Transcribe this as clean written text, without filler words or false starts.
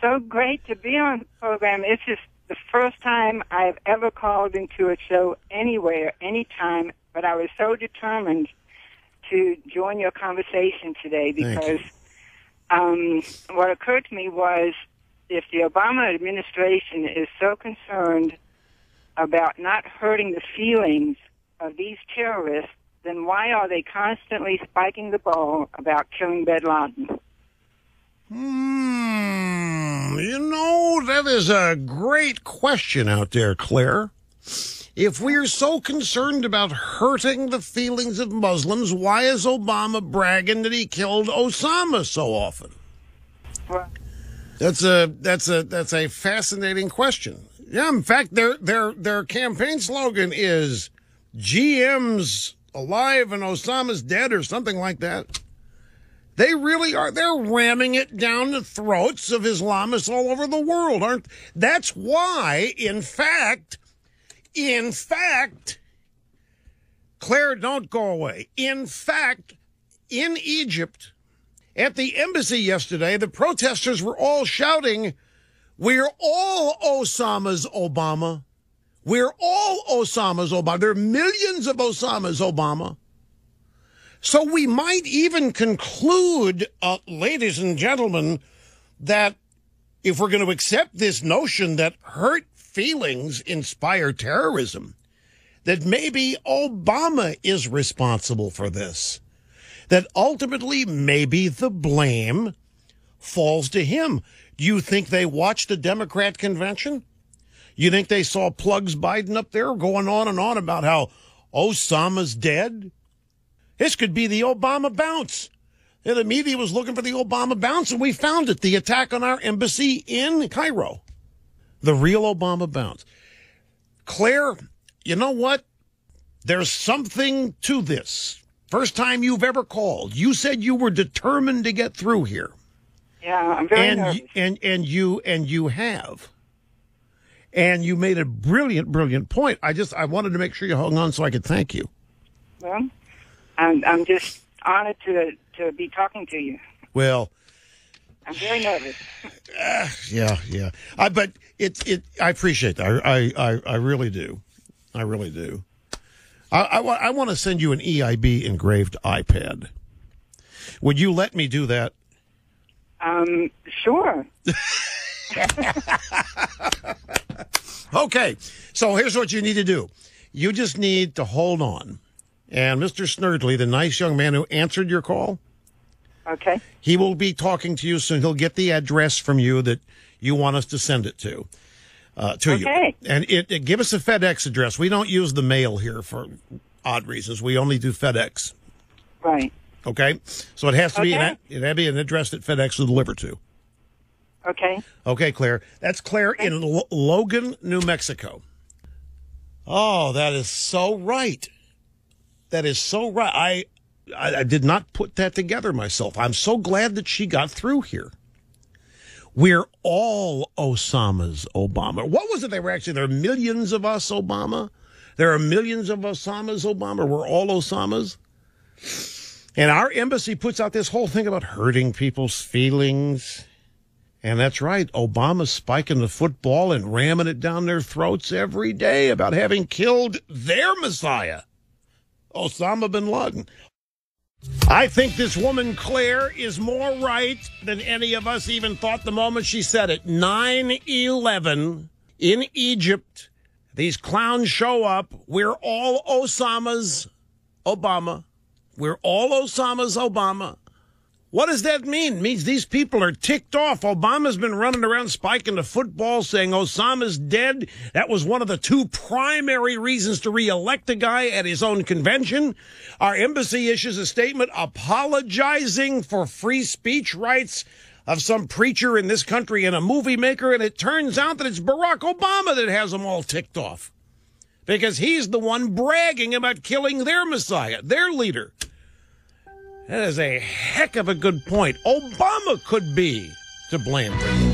So great to be on the program. It's just the first time I've ever called into a show anywhere, anytime, but I was so determined to join your conversation today because what occurred to me was if the Obama administration is so concerned about not hurting the feelings of these terrorists, then why are they constantly spiking the ball about killing bin Laden? That is a great question out there, Claire. If we're so concerned about hurting the feelings of Muslims, why is Obama bragging that he killed Osama so often? Well, That's a fascinating question. Yeah, in fact, their campaign slogan is GM's alive and Osama's dead or something like that. They really are. They're ramming it down the throats of Islamists all over the world, aren't they? That's why, in fact, Claire, don't go away. In fact, in Egypt, at the embassy yesterday, the protesters were all shouting, "We're all Osama's Obama. We're all Osama's Obama." There are millions of Osama's Obama. So we might even conclude, ladies and gentlemen, that if we're going to accept this notion that hurt feelings inspire terrorism, that maybe Obama is responsible for this, that ultimately maybe the blame falls to him. Do you think they watched the Democrat convention? You think they saw Plugs Biden up there going on and on about how Osama's dead? This could be the Obama bounce. And the media was looking for the Obama bounce, and we found it, the attack on our embassy in Cairo. The real Obama bounce. Claire, you know what? There's something to this. First time you've ever called, you said you were determined to get through here. yeah, I'm very nervous. And you have. And you made a brilliant point. I wanted to make sure you hung on so I could thank you. Well, I'm just honored to be talking to you. Well, I'm very nervous. yeah. But I appreciate that. I really do. I really do. I want to send you an EIB engraved iPad. Would you let me do that? Sure. Okay. So here's what you need to do. You just need to hold on. And Mr. Snerdley, the nice young man who answered your call, Okay. he will be talking to you soon. He'll get the address from you that you want us to send it to Okay. you. And give us a FedEx address. We don't use the mail here for odd reasons. We only do FedEx. Right. Okay? So it has to be Okay. it has to be an address that FedEx will deliver to. Okay. Okay, Claire. That's Claire in Logan, New Mexico. Oh, that is so right. That is so right. I did not put that together myself. I'm so glad that she got through here. We're all Osama's Obama. What was it they were actually? There are millions of us Obama. There are millions of Osama's Obama. We're all Osama's. And our embassy puts out this whole thing about hurting people's feelings. And that's right. Obama's spiking the football and ramming it down their throats every day about having killed their Messiah, Osama bin Laden. I think this woman, Claire, is more right than any of us even thought the moment she said it. 9/11 in Egypt. These clowns show up. We're all Osama's Obama. We're all Osama's Obama. What does that mean? It means these people are ticked off. Obama's been running around spiking the football saying Osama's dead. That was one of the two primary reasons to reelect the guy at his own convention. Our embassy issues a statement apologizing for free speech rights of some preacher in this country and a movie maker, and it turns out that it's Barack Obama that has them all ticked off because he's the one bragging about killing their Messiah, their leader. That is a heck of a good point. Obama could be to blame for this.